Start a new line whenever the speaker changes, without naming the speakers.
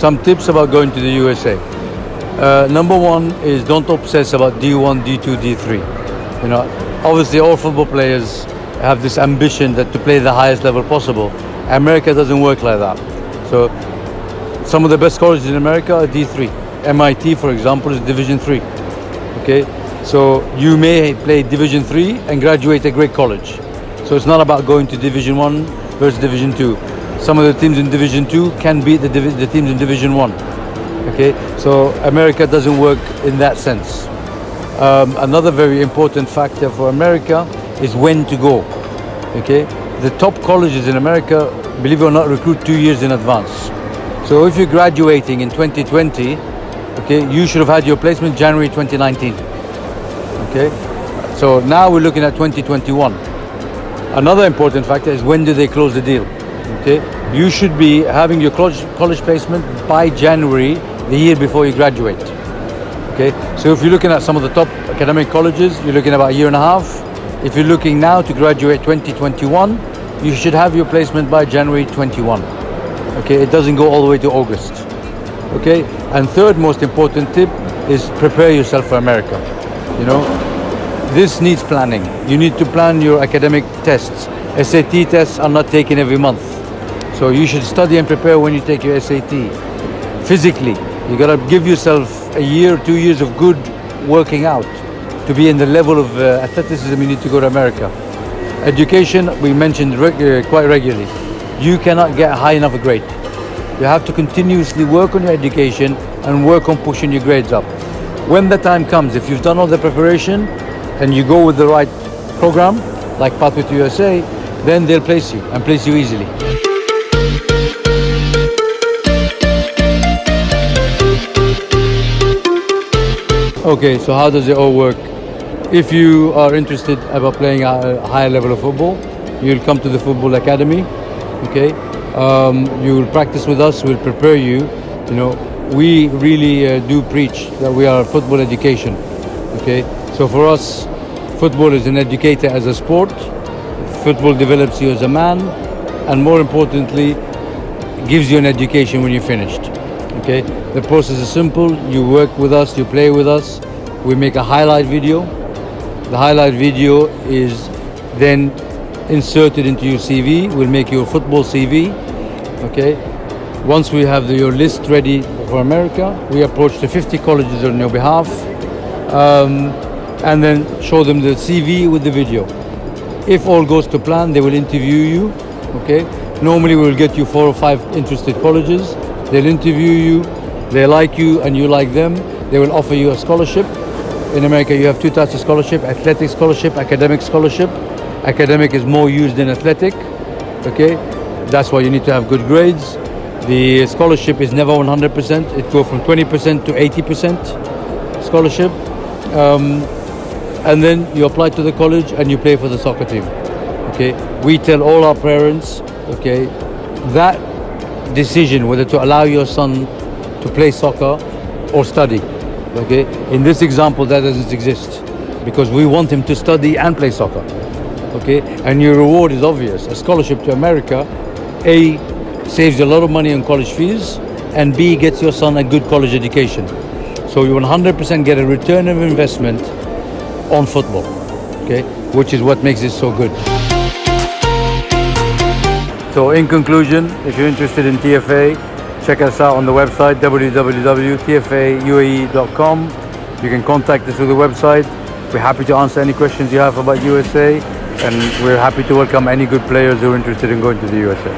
some tips about going to the USA. Number one is don't obsess about D1, D2, D3. You know, obviously all football players have this ambition that to play the highest level possible. America doesn't work like that. So some of the best colleges in America are D3. MIT, for example, is Division 3. Okay, so you may play Division 3 and graduate a great college. So it's not about going to Division 1 versus Division 2. Some of the teams in Division 2 can beat the teams in Division 1. Okay, so America doesn't work in that sense. Another very important factor for America is when to go. Okay, the top colleges in America, believe it or not, recruit 2 years in advance. So if you're graduating in 2020, okay, you should have had your placement January 2019. Okay, so now we're looking at 2021. Another important factor is when do they close the deal. Okay, you should be having your college placement by January the year before you graduate. Okay, so if you're looking at some of the top academic colleges, you're looking at about a year and a half. If you're looking now to graduate 2021, you should have your placement by January 21. Okay, it doesn't go all the way to August. Okay, and third most important tip is prepare yourself for America. You know, this needs planning. You need to plan your academic tests. SAT tests are not taken every month. So you should study and prepare when you take your SAT. Physically, you gotta give yourself a year, 2 years of good working out to be in the level of athleticism you need to go to America. Education, we mentioned quite regularly. You cannot get high enough a grade. You have to continuously work on your education and work on pushing your grades up. When the time comes, if you've done all the preparation and you go with the right program, like Pathway to USA, then they'll place you and place you easily. Okay, so how does it all work? If you are interested about playing a higher level of football, you'll come to the football academy. Okay, you will practice with us. We'll prepare you. You know, we really do preach that we are football education. Okay, so for us, football is an educator as a sport. Football develops you as a man, and more importantly, gives you an education when you're finished. Okay, the process is simple. You work with us, you play with us. We make a highlight video. The highlight video is then inserted into your CV. We'll make you a football CV. Okay, once we have your list ready for America, we approach the 50 colleges on your behalf, and then show them the CV with the video. If all goes to plan, they will interview you. Okay, normally we will get you 4 or 5 interested colleges. They'll interview you, they like you and you like them. They will offer you a scholarship. In America, you have 2 types of scholarship: athletic scholarship, academic scholarship. Academic is more used than athletic. Okay, that's why you need to have good grades. The scholarship is never 100%. It goes from 20% to 80% scholarship. And then you apply to the college and you play for the soccer team. Okay, we tell all our parents, okay, that decision whether to allow your son to play soccer or study, okay, in this example that doesn't exist, because we want him to study and play soccer. Okay, and your reward is obvious. A scholarship to America, A, saves you a lot of money on college fees, and B, gets your son a good college education. So you 100% get a return of investment on football, okay, which is what makes it so good. So in conclusion, if you're interested in TFA, check us out on the website www.tfauae.com. You can contact us through the website. We're happy to answer any questions you have about USA, and we're happy to welcome any good players who are interested in going to the USA.